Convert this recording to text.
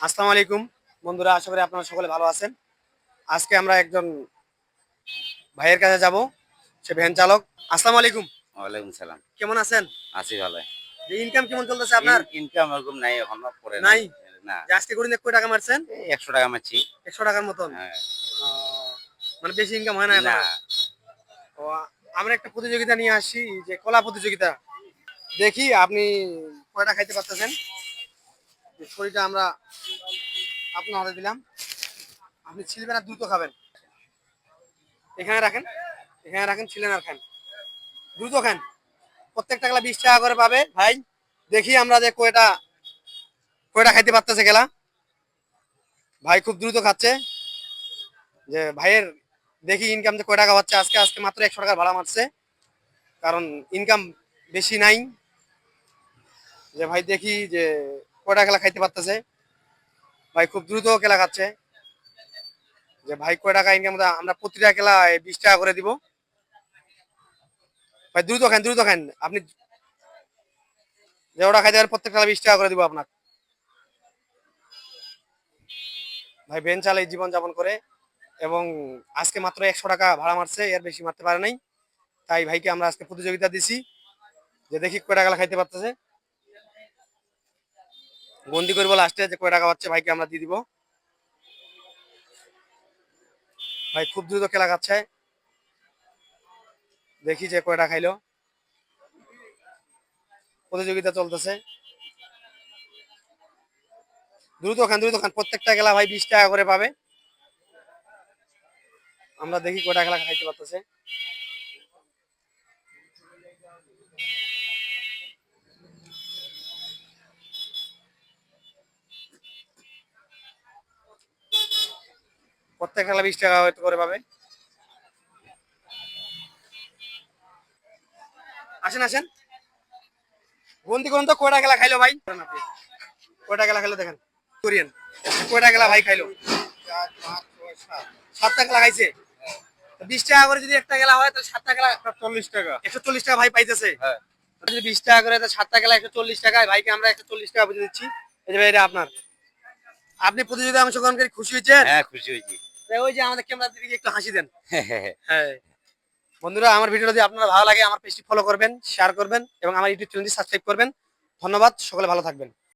আসসালামু আলাইকুম বন্ধুরা, আশা করি আপনারা সকলে ভালো আছেন। আজকে আমরা একজন ভাইয়ের কাছে যাব, সে ভ্যান চালক। আসসালামু আলাইকুম। ওয়ালাইকুম সালাম। কেমন আছেন? আছি ভালো। ইনকাম কেমন চলতেছে আপনার? ইনকাম ওরকম নাই, এখনো করে নাই। নাই? না, আজকে করে কয় টাকা মারছেন? এই ১০০ টাকা মারছি। 100 টাকার মতন। হ্যাঁ। মানে বেশি ইনকাম হয় না না, এখনো? ও, আমরা একটা প্রতিযোগিতা নিয়ে আসি, যে কলা প্রতিযোগিতা। দেখি আপনি কয়টা খাইতে পারতেছেন। শরীরটা আমরা আপনার হাতে দিলাম, আপনি ছিলবেন আর দ্রুত খাবেন। এখানে রাখেন, এখানে রাখেন, ছিলেন আর খান, দ্রুত খান। প্রত্যেকটা গেলা 20 টাকা করে পাবে ভাই। দেখি আমরা যে কয়টা কয়টা খাইতে পারতেছে গেলা। ভাই খুব দ্রুত খাচ্ছে। যে ভাইয়ের দেখি ইনকাম যে কয় টাকা হচ্ছে। আজকে আজকে মাত্র 100 টাকার ভাড়া মারছে, কারণ ইনকাম বেশি নাই। যে ভাই দেখি যে কয়টা খেলা খাইতে পারতেছে। ভাই খুব দ্রুত খেলা খাচ্ছে। যে ভাই কয় টাকা ইনকাম, আমরা প্রতিটা খেলা 20 টাকা করে দিব। ভাই দ্রুত খান, দ্রুত খান। আপনি যে ওটা খাইতে পারেন প্রত্যেক খেলা 20 টাকা করে দিব আপনার। ভাই ভ্যান চালাই জীবন যাপন করে, এবং আজকে মাত্র 100 টাকা ভাড়া মারছে, এর বেশি মারতে পারে নাই। তাই ভাইকে আমরা আজকে প্রতিযোগিতা দিছি, যে দেখি কয় টাকা খাইতে পারতেছে। বন্দি করবো লাস্টে যে কয় টাকা পাচ্ছে, ভাইকে আমরা দিয়ে দিব। ভাই খুব দ্রুত খেলা খাচ্ছে। দেখি যে কয়টা খাইলো। প্রতিযোগিতা চলতেছে, দ্রুত খান, দ্রুত খান। প্রত্যেকটা খেলা ভাই 20 টাকা করে পাবে। আমরা দেখি কয়টা খেলা খাইতে পারতেছে। প্রত্যেক খেলা 20 টাকা হয়তো করে পাবে। আসেন আসেন, গন্তি করুন তো কয়টা খেলা খাইলো ভাই। কয়টা খেলা খাইলো দেখেন, করিয়েন। কয়টা খেলা ভাই খাইলো? 7টা খেলা খাইছে। 20 টাকা করে যদি একটা খেলা হয়, তাহলে 7টা খেলা ৪০ টাকা। 140 টাকা ভাই পাইতেছে। হ্যাঁ। যদি 20 টাকা করে, তাহলে 7টা খেলা 140 টাকায় ভাইকে আমরা 140 টাকা বুঝে দিচ্ছি। এই যে ভাই, এটা আপনার। আপনি প্রতিযোগিতায় অংশগ্রহণ করে খুশি হয়েছেন? হ্যাঁ, খুশি হয়েছি। ওই যে আমাদের ক্যামেরার দিকে একটু হাসি দেন। হ্যাঁ বন্ধুরা, আমার ভিডিও যদি আপনারা ভালো লাগে, আমার পেজটি ফলো করবেন, শেয়ার করবেন, এবং আমার ইউটিউব চ্যানেলটি সাবস্ক্রাইব করবেন। ধন্যবাদ, সকলে ভালো থাকবেন।